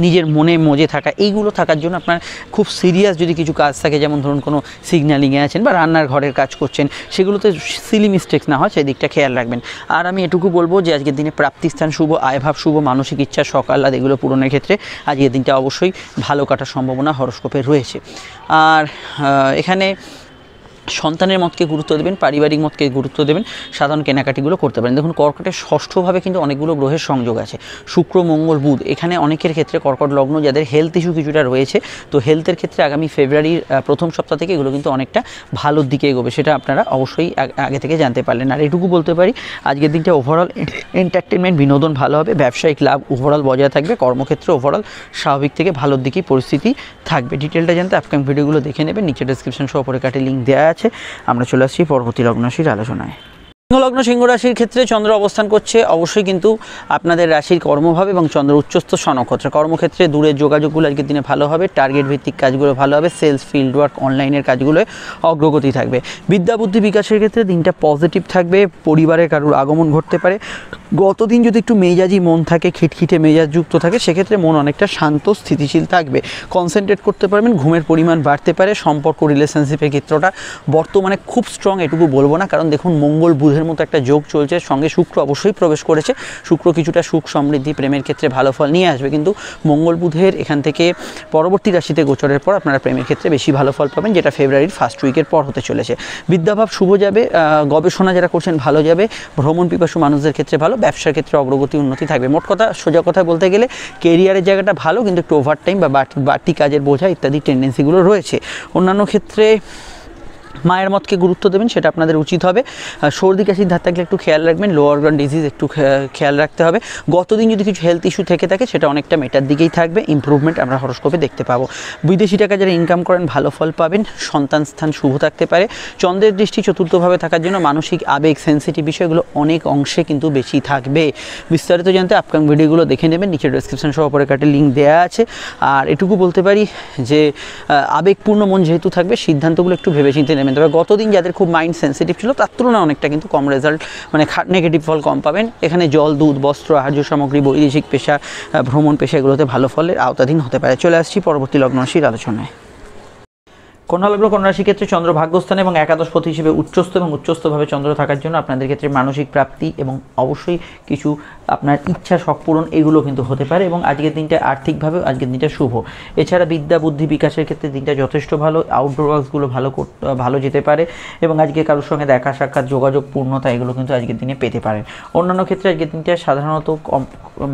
নিজের মনে মজে থাকা, এইগুলো থাকার জন্য আপনার খুব সিরিয়াস যদি কিছু কাজ থাকে, যেমন ধরুন কোনো সিগন্যালিংয়ে আছেন বা রান্নার ঘরের কাজ করছেন, সেগুলোতে সিলি মিস্টেক্স না হয় সেই দিকটা খেয়াল রাখবেন। আর আমি এটুকু বলবো যে আজকের দিনে প্রাপ্তিস্থান শুভ, আয়ভাব শুভ, মানসিক ইচ্ছা, শখ আহ্লাদ এগুলো পূরণের ক্ষেত্রে আজকের দিনটা অবশ্যই ভালো কাটার সম্ভাবনা হরস্কোপে রয়েছে। আর এখানে সন্তানের মতকে গুরুত্ব দেবেন, পারিবারিক মতকে গুরুত্ব দেবেন, সাধারণ কেনাকাটিগুলো করতে পারেন। দেখুন কর্কটের ষষ্ঠভাবে কিন্তু অনেকগুলো গ্রহের সংযোগ আছে, শুক্র, মঙ্গল, বুধ। এখানে অনেকের ক্ষেত্রে কর্কট লগ্ন যাদের হেলথ ইস্যু কিছুটা রয়েছে, তো হেলথের ক্ষেত্রে আগামী ফেব্রুয়ারির প্রথম সপ্তাহ থেকে এগুলো কিন্তু অনেকটা ভালোর দিকে এগোবে, সেটা আপনারা অবশ্যই আগে থেকে জানতে পারলেন। আর এটুকু বলতে পারি আজকের দিনটা ওভারঅল এন্টারটেনমেন্ট, বিনোদন ভালো হবে, ব্যবসায়িক লাভ ওভারঅল বজায় থাকবে। কর্মক্ষেত্রে ওভারঅল স্বাভাবিক থেকে ভালোর দিকেই পরিস্থিতি থাকবে। ডিটেলটা জানতে আপকামিং ভিডিওগুলো দেখে নেবেন, নিচে ডেসক্রিপশন সহ পরে কাটে লিঙ্ক দেওয়া আছে। আমরা চলে আসছি পরবর্তী লগ্ন রাশির আলোচনায়। সিংহলগ্ন সিংহ রাশির ক্ষেত্রে চন্দ্র অবস্থান করছে অবশ্যই কিন্তু আপনাদের রাশির কর্মভাবে এবং চন্দ্র উচ্চস্থ স্বনক্ষত্র। কর্মক্ষেত্রে দূরের যোগাযোগগুলো আজকের দিনে ভালো হবে, টার্গেট ভিত্তিক কাজগুলো ভালো হবে, সেলস, ফিল্ড ওয়ার্ক, অনলাইনের কাজগুলোয় অগ্রগতি থাকবে। বিদ্যা বুদ্ধি বিকাশের ক্ষেত্রে দিনটা পজিটিভ থাকবে। পরিবারের কারোর আগমন ঘটতে পারে। গতদিন যদি একটু মেজাজি মন থাকে, খিটখিটে মেজাজ যুক্ত থাকে, সেক্ষেত্রে মন অনেকটা শান্ত স্থিতিশীল থাকবে, কনসেন্ট্রেট করতে পারবেন, ঘুমের পরিমাণ বাড়তে পারে। সম্পর্ক, রিলেশনশিপের ক্ষেত্রটা বর্তমানে খুব স্ট্রং এটুকু বলবো না, কারণ দেখুন মঙ্গল বুধের মতো একটা যোগ চলছে, সঙ্গে শুক্র অবশ্যই প্রবেশ করেছে। শুক্র কিছুটা সুখ সমৃদ্ধি প্রেমের ক্ষেত্রে ভালো ফল নিয়ে আসবে, কিন্তু মঙ্গল বুধের এখান থেকে পরবর্তী রাশিতে গোচরের পর আপনারা প্রেমের ক্ষেত্রে বেশি ভালো ফল পাবেন, যেটা ফেব্রুয়ারির ফার্স্ট উইকের পর হতে চলেছে। বিদ্যাভাব শুভ যাবে, গবেষণা যারা করছেন ভালো যাবে, ভ্রমণ পিপাসু মানুষদের ক্ষেত্রে ভালো, ব্যবসার ক্ষেত্রে অগ্রগতি উন্নতি থাকবে। মোট কথা, সোজা কথা বলতে গেলে কেরিয়ারের জায়গাটা ভালো, কিন্তু একটু ওভারটাইম বা বাড়তি কাজের বোঝা ইত্যাদি টেন্ডেন্সিগুলো রয়েছে। অন্যান্য ক্ষেত্রে মায়ের মতকে গুরুত্ব দেবেন, সেটা আপনাদের উচিত হবে। সর্দি কাশির ধার থাকলে একটু খেয়াল রাখবেন, লো অর্গান ডিজিজ একটু খেয়াল রাখতে হবে। গতদিন যদি কিছু হেলথ ইস্যু থেকে থাকে সেটা অনেকটা মেটার দিকেই থাকবে, ইমপ্রুভমেন্ট আমরা হরস্কোপে দেখতে পাবো। বিদেশি টাকা যারা ইনকাম করেন ভালো ফল পাবেন। সন্তান স্থান শুভ থাকতে পারে। চন্দ্রের দৃষ্টি চতুর্থভাবে থাকার জন্য মানসিক আবেগ, সেন্সিটিভ বিষয়গুলো অনেক অংশে কিন্তু বেশি থাকবে। বিস্তারিত জানতে আপকামিং ভিডিওগুলো দেখে নেবেন, নিচে ডেসক্রিপশন সহ পরে কাটে লিঙ্ক দেওয়া আছে। আর এটুকু বলতে পারি যে আবেগপূর্ণ মন যেহেতু থাকবে, সিদ্ধান্তগুলো একটু ভেবেচিন্তে নেবেন। তবে গতদিন যাদের খুব মাইন্ড সেন্সিটিভ ছিল তার তুলনায় অনেকটা কিন্তু কম রেজাল্ট, মানে নেগেটিভ ফল কম পাবেন। এখানে জল, দুধ, বস্ত্র, আহার্য সামগ্রী, বৈদেশিক পেশা, ভ্রমণ পেশা এগুলোতে ভালো ফলের আওতাধীন হতে পারে। চলে আসছি পরবর্তী লগ্ন রাশির আলোচনায়। কন্যা লগ্ন কন্যা রাশির ক্ষেত্রে চন্দ্র ভাগ্যস্থানে এবং একাদশপতি হিসেবে উচ্চস্থ এবং উচ্চস্থভাবে চন্দ্র থাকার জন্য আপনাদের ক্ষেত্রে মানসিক প্রাপ্তি এবং অবশ্যই কিছু আপনার ইচ্ছা শখ পূরণ এগুলো কিন্তু হতে পারে, এবং আজকের দিনটা আর্থিকভাবে আজকের দিনটা শুভ। এছাড়া বিদ্যা বুদ্ধি বিকাশের ক্ষেত্রে দিনটা যথেষ্ট ভালো, আউটডোর ওয়ার্কসগুলো ভালো যেতে পারে, এবং আজকে কারোর সঙ্গে দেখা সাক্ষাৎ, যোগাযোগ পূর্ণতা এগুলো কিন্তু আজকের দিনে পেতে পারেন। অন্যান্য ক্ষেত্রে আজকের দিনটা সাধারণত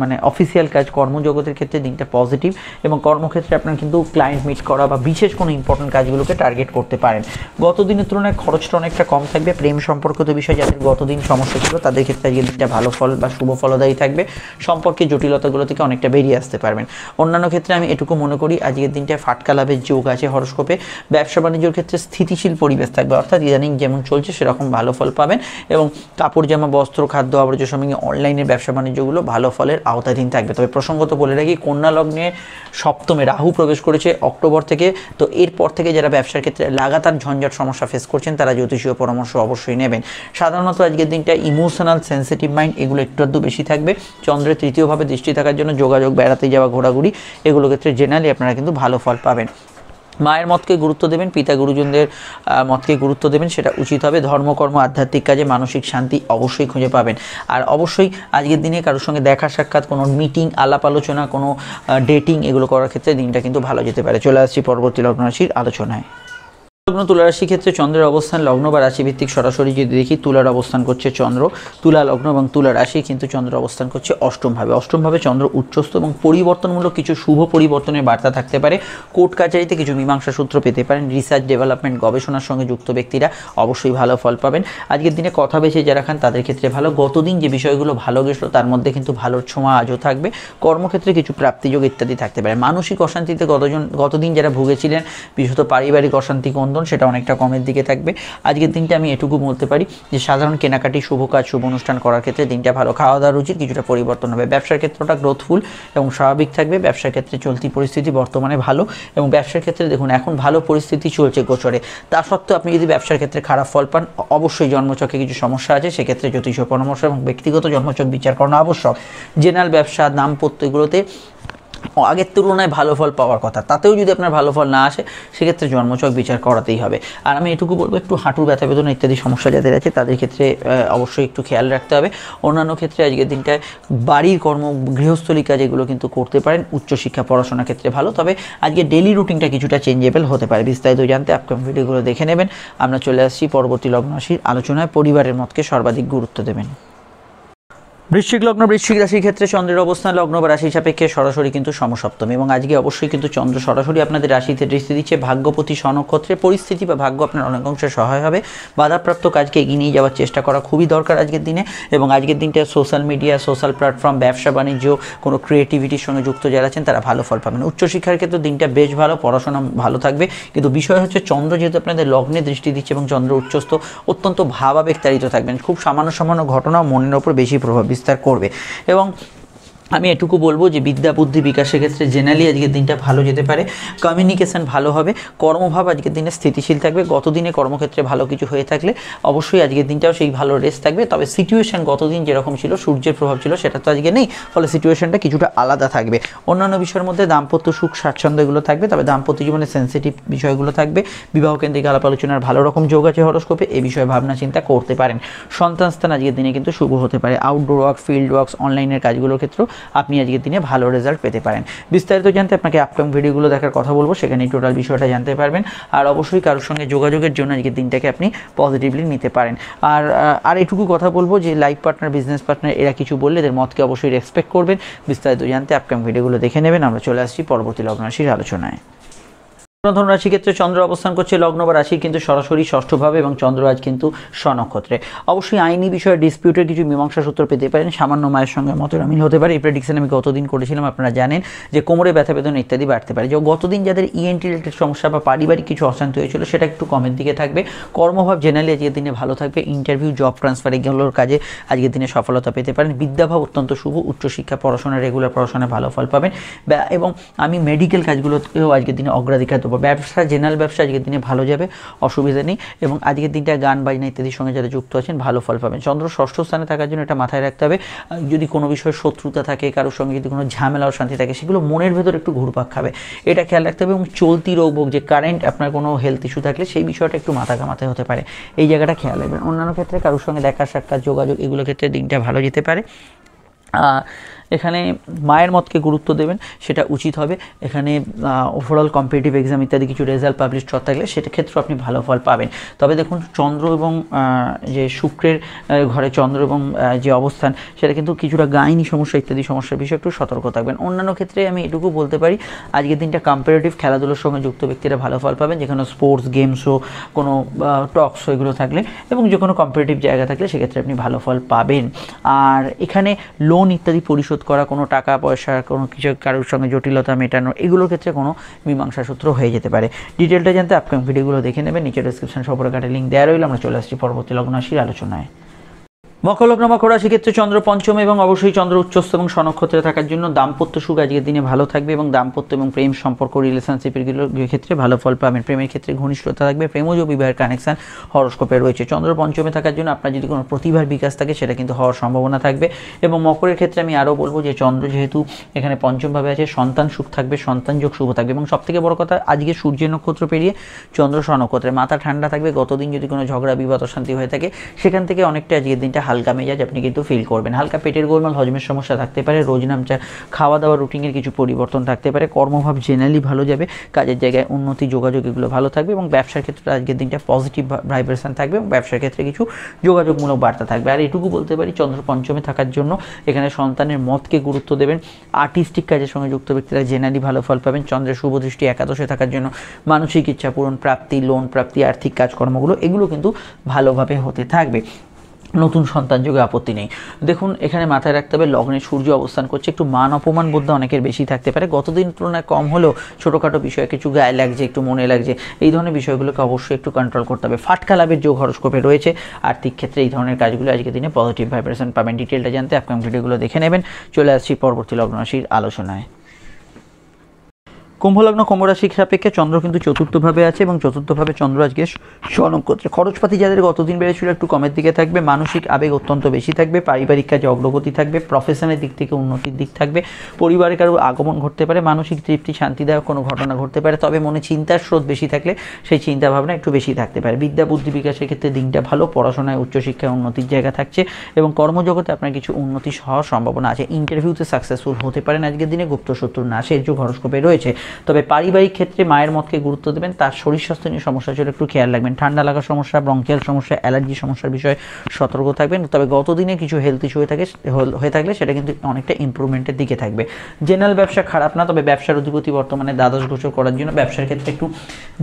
মানে অফিসিয়াল কাজ, কর্মজগতের ক্ষেত্রে দিনটা পজিটিভ, এবং কর্মক্ষেত্রে আপনার কিন্তু ক্লায়েন্ট মিট করা বা বিশেষ কোনো ইম্পর্টেন্ট কাজগুলোকে টার্গেট করতে পারেন। গতদিনের তুলনায় খরচটা অনেকটা কম থাকবে। প্রেম সম্পর্কিত বিষয় যাদের গতদিন সমস্যা ছিল তাদের ক্ষেত্রে আজকের দিনটা ভালো ফল বা শুভ ফলদায়ী থাকবে। সম্পর্কে জটিলতাগুলো থেকে অনেকটা বেরিয়ে আসতে পারবেন। অন্যান্য ক্ষেত্রে আমি এটুকু মনে করি আজকের দিনটা ফাটকা লাভের যোগ আছে হরস্কোপে। ব্যবসা বাণিজ্যের ক্ষেত্রে স্থিতিশীল পরিবেশ থাকবে, অর্থাৎ ইদানিং যেমন চলছে সেরকম ভালো ফল পাবেন, এবং কাপড় জামা, বস্ত্র, খাদ্য, আবর্জনা সঙ্গে অনলাইনের ব্যবসা বাণিজ্যগুলো ভালো ফলের আওতাধীন থাকবে। তবে প্রসঙ্গত বলে রাখি, কন্যা লগ্নে সপ্তমে রাহু প্রবেশ করেছে অক্টোবর থেকে, তো এরপর থেকে যারা ব্যবসার ক্ষেত্রে লাগাতার ঝঞ্ঝাট সমস্যা ফেস করছেন তারা জ্যোতিষীয় পরামর্শ অবশ্যই নেবেন। সাধারণত আজকের দিনটা ইমোশনাল সেন্সিটিভ মাইন্ড এগুলো একটু আধটু বেশি থাকবে। চন্দ্রের তৃতীয়ভাবে দৃষ্টি থাকার জন্য যোগাযোগ, বেড়াতে যাওয়া, ঘোরাঘুরি এগুলো ক্ষেত্রে জেনারেলি আপনারা কিন্তু ভালো ফল পাবেন। মায়ের মতকে গুরুত্ব দেবেন, পিতা গুরুজনদের মতকে গুরুত্ব দেবেন, সেটা উচিত হবে। ধর্মকর্ম, আধ্যাত্মিক কাজে মানসিক শান্তি অবশ্যই খুঁজে পাবেন। আর অবশ্যই আজকের দিনে কারোর সঙ্গে দেখা সাক্ষাৎ, কোনো মিটিং, আলাপ আলোচনা, কোনো ডেটিং এগুলো করার ক্ষেত্রে দিনটা কিন্তু ভালো যেতে পারে। চলে আসছি পরবর্তী লগ্ন রাশির আলোচনায়। লগ্ন তুলা রাশির ক্ষেত্রে চন্দ্রের অবস্থান লগ্ন বা রাশি ভিত্তিক সরাসরি যদি দেখি, তুলার অবস্থান করছে চন্দ্র, তুলা লগ্ন এবং তুলা রাশি কিন্তু চন্দ্র অবস্থান করছে অষ্টমভাবে। অষ্টমভাবে চন্দ্র উচ্চস্থ এবং পরিবর্তনমূলক কিছু শুভ পরিবর্তনের বার্তা থাকতে পারে। কোর্ট কাচারিতে কিছু মীমাংসা সূত্র পেতে পারেন। রিসার্চ, ডেভেলপমেন্ট, গবেষণার সঙ্গে যুক্ত ব্যক্তিরা অবশ্যই ভালো ফল পাবেন। আজকের দিনে কথা বেশি যারা খান তাদের ক্ষেত্রে ভালো। গতদিন যে বিষয়গুলো ভালো গেছিলো তার মধ্যে কিন্তু ভালোর ছোঁয়া আজও থাকবে। কর্মক্ষেত্রে কিছু প্রাপ্তিযোগ ইত্যাদি থাকতে পারে। মানসিক অশান্তিতে গতদিন যারা ভুগেছিলেন, বিশেষত পারিবারিক অশান্তি কোন্দন, সেটা অনেকটা কমের দিকে থাকবে। আজকের দিনটা আমি এটুকু বলতে পারি যে সাধারণ কেনাকাটি, শুভ কাজ, শুভ অনুষ্ঠান করার ক্ষেত্রে দিনটা ভালো। খাওয়া দাওয়ার রুচির কিছুটা পরিবর্তন হবে। ব্যবসার ক্ষেত্রটা গ্রোথফুল এবং স্বাভাবিক থাকবে। ব্যবসার ক্ষেত্রে চলতি পরিস্থিতি বর্তমানে ভালো এবং ব্যবসার ক্ষেত্রে দেখুন এখন ভালো পরিস্থিতি চলছে গোচরে। তা সত্ত্বেও আপনি যদি ব্যবসার ক্ষেত্রে খারাপ ফল পান, অবশ্যই জন্মচক্রে কিছু সমস্যা আছে, সেক্ষেত্রে জ্যোতিষীয় পরামর্শ এবং ব্যক্তিগত জন্মচক বিচার করানো আবশ্যক। জেনারেল ব্যবসা, দাম্পত্য এগুলোতে আগের তুলনায় ভালো ফল পাওয়ার কথা, তাতেও যদি আপনার ভালো ফল না আসে সেক্ষেত্রে জন্মচক বিচার করাতেই হবে। আর আমি এটুকু বলবো, একটু হাঁটুর ব্যথা বেদনা ইত্যাদি সমস্যা যাদের আছে তাদের ক্ষেত্রে অবশ্যই একটু খেয়াল রাখতে হবে। অন্যান্য ক্ষেত্রে আজকের দিনটায় বাড়ির কর্ম, গৃহস্থলী কাজ এগুলো কিন্তু করতে পারেন। উচ্চশিক্ষা, পড়াশোনার ক্ষেত্রে ভালো, তবে আজকে ডেলি রুটিনটা কিছুটা চেঞ্জেবল হতে পারে। বিস্তারিত জানতে আপকামিং ভিডিওগুলো দেখে নেবেন। আমরা চলে আসছি পরবর্তী লগ্ন রাশির আলোচনায়। পরিবারের মতকে সর্বাধিক গুরুত্ব দেবেন। বৃশ্চিক লগ্ন, বৃশ্চিক রাশির ক্ষেত্রে চন্দ্রের অবস্থান লগ্ন বা রাশি সাপেক্ষে সরাসরি কিন্তু সমসপ্তমী এবং আজকে অবশ্যই কিন্তু চন্দ্র সরাসরি আপনাদের রাশিতে দৃষ্টি দিচ্ছে। ভাগ্যপতি স্বনক্ষত্রে পরিস্থিতি বা ভাগ্য আপনার অনেক অংশে সহায় হবে। বাধাপ্রাপ্ত কাজকে এগিয়ে নিয়ে যাওয়ার চেষ্টা করা খুবই দরকার আজকের দিনে। এবং আজকের দিনটা সোশ্যাল মিডিয়া, সোশ্যাল প্ল্যাটফর্ম, ব্যবসা বাণিজ্য, কোনো ক্রিয়েটিভিটির সঙ্গে যুক্ত যারা আছেন তারা ভালো ফল পাবেন। উচ্চশিক্ষার ক্ষেত্রে দিনটা বেশ ভালো, পড়াশোনা ভালো থাকবে। কিন্তু বিষয় হচ্ছে চন্দ্র যেহেতু আপনাদের লগ্নে দৃষ্টি দিচ্ছে এবং চন্দ্র উচ্চস্থ, অত্যন্ত ভাবাবেগ তাড়িত থাকবেন। খুব সামান্য ঘটনা মনের ওপর বেশি প্রভাব বিস্তার করবে। এবং আমি এটুকু বলবো যে বিদ্যা বুদ্ধি বিকাশের ক্ষেত্রে জেনারেলি আজকের দিনটা ভালো যেতে পারে। কমিউনিকেশন ভালো হবে। কর্মভাব আজকের দিনে স্থিতিশীল থাকবে। গতদিনে কর্মক্ষেত্রে ভালো কিছু হয়ে থাকলে অবশ্যই আজকের দিনটাও সেই ভালো রেস্ট থাকবে। তবে সিচুয়েশন গতদিন যেরকম ছিল, সূর্যের প্রভাব ছিল, সেটা তো আজকে নেই, ফলে সিচুয়েশনটা কিছুটা আলাদা থাকবে। অন্যান্য বিষয়ের মধ্যে দাম্পত্য সুখ, স্বাচ্ছন্দ্য এগুলো থাকবে, তবে দাম্পত্য জীবনে সেন্সিটিভ বিষয়গুলো থাকবে। বিবাহ কেন্দ্রিক আলাপ আলোচনার ভালো রকম যোগ আছে হরোস্কোপে, এই বিষয়ে ভাবনা চিন্তা করতে পারেন। সন্তান স্থান আজকের দিনে কিন্তু শুভ হতে পারে। আউটডোর ওয়ার্ক, ফিল্ড ওয়ার্কস, অনলাইনের কাজগুলোর ক্ষেত্রেও আপনি আজকের দিনে ভালো রেজাল্ট পেতে পারেন। বিস্তারিত জানতে আপনাকে আপকামিং ভিডিওগুলো দেখার কথা বলবো, সেখানে টোটাল বিষয়টা জানতে পারবেন। আর অবশ্যই কারোর সঙ্গে যোগাযোগের জন্য আজকের দিনটাকে আপনি পজিটিভলি নিতে পারেন। আর এটুকু কথা বলবো যে লাইফ পার্টনার, বিজনেস পার্টনার এরা কিছু বললে এদের মতকে অবশ্যই রেসপেক্ট করবেন। বিস্তারিত জানতে আপকামিং ভিডিওগুলো দেখে নেবেন। আমরা চলে আসছি পরবর্তী লগ্ন রাশির আলোচনায়। ধনু রাশির ক্ষেত্রে চন্দ্র অবস্থান করছে লগ্ন বা রাশি কিন্তু সরাসরি ষষ্ঠভাবে এবং চন্দ্র আজ কিন্তু স্বনক্ষত্রে। অবশ্যই আইনি বিষয়ে ডিসপিউটের কিছু মীমাংসা সূত্র পেতে পারেন। সামান্য মায়ের সঙ্গে মতের অমিল হতে পারে। এই প্রেডিকশন আমি গতদিন করেছিলাম, আপনারা জানেন যে কোমরে ব্যথা বেদনা ইত্যাদি বাড়তে পারে। যে গতদিন যাদের ইএনটি রিলেটেড সমস্যা বা পারিবারিক কিছু অশান্তি হয়েছিল সেটা একটু কমের দিকে থাকবে। কর্মভাব জেনারেলি আজকের দিনে ভালো থাকবে। ইন্টারভিউ, জব ট্রান্সফার এগুলোর কাজে আজকের দিনে সফলতা পেতে পারেন। বিদ্যাভাব অত্যন্ত শুভ। উচ্চশিক্ষা, পড়াশোনা, রেগুলার পড়াশোনায় ভালো ফল পাবেন। এবং আমি মেডিকেল কাজগুলোতেও আজকের দিনে অগ্রাধিকার দেবো। ব্যবসা, জেনারেল ব্যবসা আজকের দিনে ভালো যাবে, অসুবিধা নেই। এবং আজকের দিনটা গান বাজনা ইত্যাদির সঙ্গে যারা যুক্ত আছেন ভালো ফল পাবেন। চন্দ্র ষষ্ঠ স্থানে থাকার জন্য এটা মাথায় রাখতে হবে। যদি কোনো বিষয়ে শত্রুতা থাকে, কারোর সঙ্গে যদি কোনো ঝামেলা অশান্তি থাকে, সেগুলো মনের ভেতর একটু ঘুরপাক খাবে, এটা খেয়াল রাখতে হবে। এবং চলতি রোগ ভোগ, যে কারেন্ট আপনার কোনো হেলথ ইস্যু থাকলে সেই বিষয়টা একটু মাথা ঘামাতে হতে পারে, এই জায়গাটা খেয়াল রাখবেন। অন্যান্য ক্ষেত্রে কারোর সঙ্গে দেখা সাক্ষাৎ, যোগাযোগ এগুলো ক্ষেত্রে দিনটা ভালো যেতে পারে। এখানে মায়ের মতকে গুরুত্ব দেবেন, সেটা উচিত হবে। এখানে ওভারঅল কম্পিটিটিভ এক্সাম ইত্যাদি কিছু রেজাল্ট পাবলিশ করা থাকলে সেটা ক্ষেত্রে আপনি ভালো ফল পাবেন। তবে দেখুন চন্দ্র এবং যে শুক্রের ঘরে চন্দ্র এবং যে অবস্থান, সেটা কিন্তু কিছুটা গাইনি সমস্যা ইত্যাদি সমস্যার বিষয়ে একটু সতর্ক থাকবেন। অন্যান্য ক্ষেত্রে আমি এটুকু বলতে পারি আজকের দিনটা কম্পারেটিভ খেলাধুলোর সঙ্গে যুক্ত ব্যক্তিরা ভালো ফল পাবেন। যেখানে স্পোর্টস, গেম শো, কোনো টক শো এগুলো থাকলে এবং যে কোনো কম্পিটিটিভ জায়গা থাকলে সেক্ষেত্রে আপনি ভালো ফল পাবেন। আর এখানে লোন ইত্যাদি পরিশোধ করা, কোনো টাকা পয়সা, কোনো কিছু কারোর সঙ্গে জটিলতা মেটানো, এগুলোর ক্ষেত্রে কোনো মীমাংসা সূত্র হয়ে যেতে পারে। ডিটেলটা জানতে আপকামিং ভিডিওগুলো দেখে নেবেন। নিচে ডেসক্রিপশন সপরে কাটে লিঙ্ক দেওয়া রইল। আমরা চলে আসছি পরবর্তী লগ্ন রাশির আলোচনায়। মকর লগ্ন মকর রাশি ক্ষেত্রে চন্দ্র পঞ্চমে এবং অবশ্যই চন্দ্র উচ্চস্থ এবং স্বনক্ষত্রে থাকার জন্য দাম্পত্য সুখ আজকের দিনে ভালো থাকবে এবং দাম্পত্য এবং প্রেম সম্পর্ক রিলেশনশিপের ক্ষেত্রে ভালো ফল পাবেন। প্রেমের ক্ষেত্রে ঘনিষ্ঠতা থাকবে, প্রেমজ বিবাহের কানেকশন হরস্কোপে রয়েছে। চন্দ্র পঞ্চমে থাকার জন্য আপনার যদি কোনো প্রতিভার বিকাশ থাকে সেটা কিন্তু হওয়ার সম্ভাবনা থাকবে। এবং মকরের ক্ষেত্রে আমি আরও বলবো যে চন্দ্র যেহেতু এখানে পঞ্চমভাবে আছে, সন্তান সুখ থাকবে, সন্তান যোগ শুভ থাকবে। এবং সবথেকে বড় কথা, আজকে সূর্যের নক্ষত্র পেরিয়ে চন্দ্র স্বনক্ষত্রে, মাথা ঠান্ডা থাকবে। গতদিন যদি কোনো ঝগড়া বিবাদ অশান্তি হয়ে থাকে সেখান থেকে অনেকটা আজকের দিনটা হালকা মেজাজ আপনি কিন্তু ফিল করবেন। হালকা পেটের গোলমাল, হজমের সমস্যা থাকতে পারে, রোজ নামচা খাওয়া দাওয়া রুটিনের কিছু পরিবর্তন থাকতে পারে। কর্মভাব জেনারেলি ভালো যাবে, কাজের জায়গায় উন্নতি, যোগাযোগ এগুলো ভালো থাকবে। এবং ব্যবসার ক্ষেত্রে আজকের দিনটা পজিটিভ ভাইব্রেশন থাকবে এবং ব্যবসার ক্ষেত্রে কিছু যোগাযোগমূলক বার্তা থাকবে। আর এটুকু বলতে পারি, চন্দ্র পঞ্চমে থাকার জন্য এখানে সন্তানের মতকে গুরুত্ব দেবেন। আর্টিস্টিক কাজের সঙ্গে যুক্ত ব্যক্তিরা জেনারেলি ভালো ফল পাবেন। চন্দ্রের শুভ দৃষ্টি একাদশে থাকার জন্য মানসিক ইচ্ছা পূরণ, প্রাপ্তি, লোন প্রাপ্তি, আর্থিক কাজকর্মগুলো এগুলো কিন্তু ভালোভাবে হতে থাকবে। নতুন সন্তান যোগে আপত্তি নেই। দেখুন, এখানে মাথায় রাখতে হবে লগ্নে সূর্য অবস্থান করছে, একটু মান অপমান বোধ অনেকের বেশি থাকতে পারে। গতদিন তুলনায় কম হলেও ছোটোখাটো বিষয়ে কিছু গায়ে লাগছে, একটু মনে লাগছে, এই ধরনের বিষয়গুলোকে অবশ্যই একটু কন্ট্রোল করতে হবে। ফাটকা লাভের যোগ হরস্কোপে রয়েছে। আর্থিক ক্ষেত্রে এই ধরনের কাজগুলো আজকের দিনে পজিটিভ ভাইব্রেশন পাবেন। ডিটেলটা জানতে আপকামিং ভিডিওগুলো দেখে নেবেন। চলে আসছি পরবর্তী লগ্ন রাশির আলোচনায়। কুম্ভলগ্ন কুম্ভ রাশির সাপেক্ষে চন্দ্র কিন্তু চতুর্থভাবে আছে এবং চতুর্থভাবে চন্দ্র আজকে স্বনক্ষত্রে। খরচপাতি যাদের গতদিন বেড়েছিল একটু কমের দিকে থাকবে, মানসিক আবেগ অত্যন্ত বেশি থাকবে, পারিবারিক কাজে অগ্রগতি থাকবে, প্রফেশনের দিক থেকে উন্নতির দিক থাকবে, পরিবারে কারো আগমন ঘটতে পারে, মানসিক তৃপ্তি শান্তিদায়ক কোনো ঘটনা ঘটতে পারে। তবে মনে চিন্তার স্রোত বেশি থাকলে সেই চিন্তাভাবনা একটু বেশি থাকতে পারে। বিদ্যা বুদ্ধি বিকাশের ক্ষেত্রে দিনটা ভালো, পড়াশোনায় উচ্চশিক্ষায় উন্নতির জায়গা থাকছে এবং কর্মজগতে আপনার কিছু উন্নতি হওয়ার সম্ভাবনা আছে। ইন্টারভিউতে সাকসেসফুল হতে পারেন আজকের দিনে। গুপ্ত শত্রুর নাশের যোগ হরস্কোপে রয়েছে। তবে পারিবারিক ক্ষেত্রে মায়ের মতকে গুরুত্ব দেবেন। তার শরীর স্বাস্থ্য নিয়ে সমস্যা ছিল একটু খেয়াল রাখবেন। ঠান্ডা লাগার সমস্যা, ব্রঙ্কিয়াল সমস্যা, অ্যালার্জি সমস্যার বিষয়ে সতর্ক থাকবেন। তবে গতদিনে কিছু হেলথ ইস্যু হয়ে থাকলে সেটা কিন্তু অনেকটা ইমপ্রুভমেন্টের দিকে থাকবে। জেনারেল ব্যবসা খারাপ না, তবে ব্যবসার অধিপতি বর্তমানে দ্বাদশ গোচর করার জন্য ব্যবসার ক্ষেত্রে একটু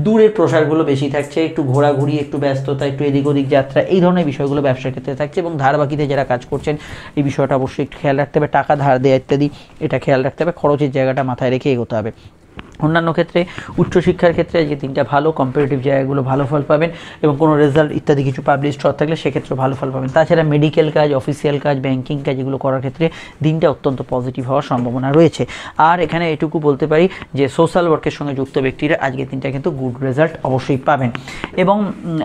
দূরের প্রসারগুলো বেশি থাকছে, একটু ঘোরাঘুরি, একটু ব্যস্ততা, একটু এদিক ওদিক যাত্রা, এই ধরনের বিষয়গুলো ব্যবসার ক্ষেত্রে থাকছে। এবং ধার বাকিতে যারা কাজ করছেন এই বিষয়টা অবশ্যই একটু খেয়াল রাখতে হবে। টাকা ধার দেওয়া ইত্যাদি এটা খেয়াল রাখতে হবে। খরচের জায়গাটা মাথায় রেখে এগোতে হবে। অন্যান্য ক্ষেত্রে উচ্চশিক্ষার ক্ষেত্রে আজকে দিনটা ভালো, কম্পারেটিভ জায়গাগুলো ভালো ফল পাবেন এবং কোনো রেজাল্ট ইত্যাদি কিছু পাবলিশড হওয়ার থাকলে সেক্ষেত্রে ভালো ফল পাবেন। তাছাড়া মেডিকেল কাজ, অফিসিয়াল কাজ, ব্যাংকিং কাজ এগুলো করার ক্ষেত্রে দিনটা অত্যন্ত পজিটিভ হওয়ার সম্ভাবনা রয়েছে। আর এখানে এটুকু বলতে পারি যে সোশ্যাল ওয়ার্কের সঙ্গে যুক্ত ব্যক্তিরা আজকের দিনটা কিন্তু গুড রেজাল্ট অবশ্যই পাবেন। এবং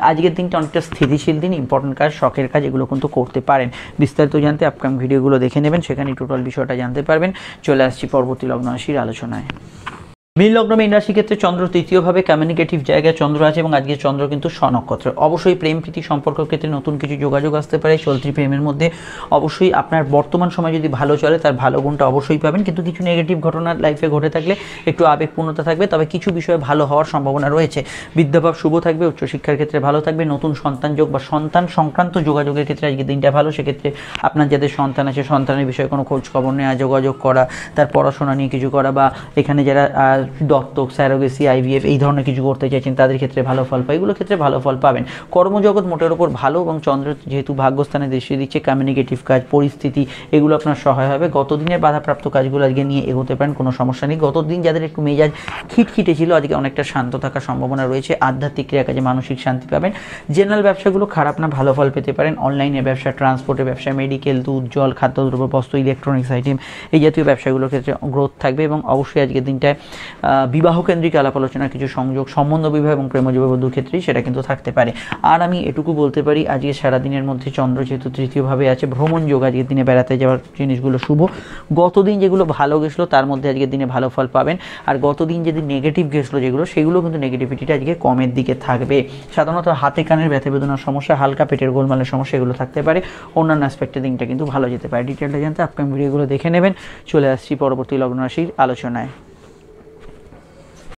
আজকের দিনটা অনেকটা স্থিতিশীল দিন। ইম্পর্টেন্ট কাজ, শখের কাজ এগুলো কিন্তু করতে পারেন। বিস্তারিত জানতে আপকামিং ভিডিওগুলো দেখে নেবেন, সেখানে টোটাল বিষয়টা জানতে পারবেন। চলে আসছি পরবর্তী লগ্ন রাশির আলোচনায়। মীন লগ্ন মীন রাশি ক্ষেত্রে চন্দ্র তৃতীয়ভাবে কমিউনিকেটিভ জায়গায় চন্দ্র আছে এবং আজকে চন্দ্র কিন্তু স্বনক্ষত্র। অবশ্যই প্রেম প্রীতি সম্পর্ক ক্ষেত্রে নতুন কিছু যোগাযোগ আসতে পারে। চলতি প্রেমের মধ্যে অবশ্যই আপনার বর্তমান সময় যদি ভালো চলে তার ভালো গুণটা অবশ্যই পাবেন, কিন্তু কিছু নেগেটিভ ঘটনা লাইফে ঘটে থাকলে একটু আবেগপূর্ণতা থাকবে। তবে কিছু বিষয়ে ভালো হওয়ার সম্ভাবনা রয়েছে। বিদ্যাভাব শুভ থাকবে, উচ্চশিক্ষার ক্ষেত্রে ভালো থাকবে। নতুন সন্তান যোগ বা সন্তান সংক্রান্ত যোগাযোগের ক্ষেত্রে আজকে দিনটা ভালো। সেক্ষেত্রে আপনার যাদের সন্তান আছে সন্তানের বিষয়ে কোনো খোঁজ খবর নেওয়া, যোগাযোগ করা, তার পড়াশোনা নিয়ে কিছু করা, বা এখানে যারা দত্তক, স্যারোগেসি, আইভিএফ এই ধরনের কিছু করতে চাইছেন তাদের ক্ষেত্রে ভালো ফল পায়, এগুলোর ক্ষেত্রে ভালো ফল পাবেন। কর্মজগৎ মোটের ওপর ভালো এবং চন্দ্র যেহেতু ভাগ্যস্থানে দৃষ্টি দিচ্ছে, কমিউনিকেটিভ কাজ, পরিস্থিতি এগুলো আপনার সহায় হবে। গতদিনের বাধাপ্রাপ্ত কাজগুলো আজকে নিয়ে এগোতে পারেন, কোনো সমস্যা নেই। গতদিন যাদের একটু মেজাজ খিটখিটে ছিল আজকে অনেকটা শান্ত থাকার সম্ভাবনা রয়েছে। আধ্যাত্মিক ক্রিয়া কাজে মানসিক শান্তি পাবেন। জেনারেল ব্যবসাগুলো খারাপ না, ভালো ফল পেতে পারেন। অনলাইনের ব্যবসা, ট্রান্সপোর্টের ব্যবসা, মেডিকেল, দুধ, জল, খাদ্যদ্রব্য, বস্ত্র, ইলেকট্রনিক্স আইটেম এই জাতীয় ব্যবসাগুলোর ক্ষেত্রে গ্রোথ থাকবে। এবং অবশ্যই আজকের দিনটায় বিবাহকেন্দ্রিক আলাপ আলোচনা, কিছু সংযোগ, সম্বন্ধ বিবাহ এবং প্রেমজ বধূর ক্ষেত্রেই সেটা কিন্তু থাকতে পারে। আর আমি এটুকু বলতে পারি, আজকে সারাদিনের মধ্যে চন্দ্র যেহেতু তৃতীয়ভাবে আছে, ভ্রমণ যোগ, আজকের দিনে বেড়াতে যাওয়ার জিনিসগুলো শুভ। গতদিন যেগুলো ভালো গেছিলো তার মধ্যে আজকের দিনে ভালো ফল পাবেন। আর গতদিন যদি নেগেটিভ গেছিলো যেগুলো, সেগুলো কিন্তু নেগেটিভিটিটা আজকে কমের দিকে থাকবে। সাধারণত হাতে কানের ব্যথা বেদনার সমস্যা, হালকা পেটের গোলমালের সমস্যা এগুলো থাকতে পারে। অন্যান্য অ্যাসপেক্টের দিনটা কিন্তু ভালো যেতে পারে। ডিটেলটা জানতে আপকামিং ভিডিওগুলো দেখে নেবেন। চলে আসছি পরবর্তী লগ্ন রাশির আলোচনায়।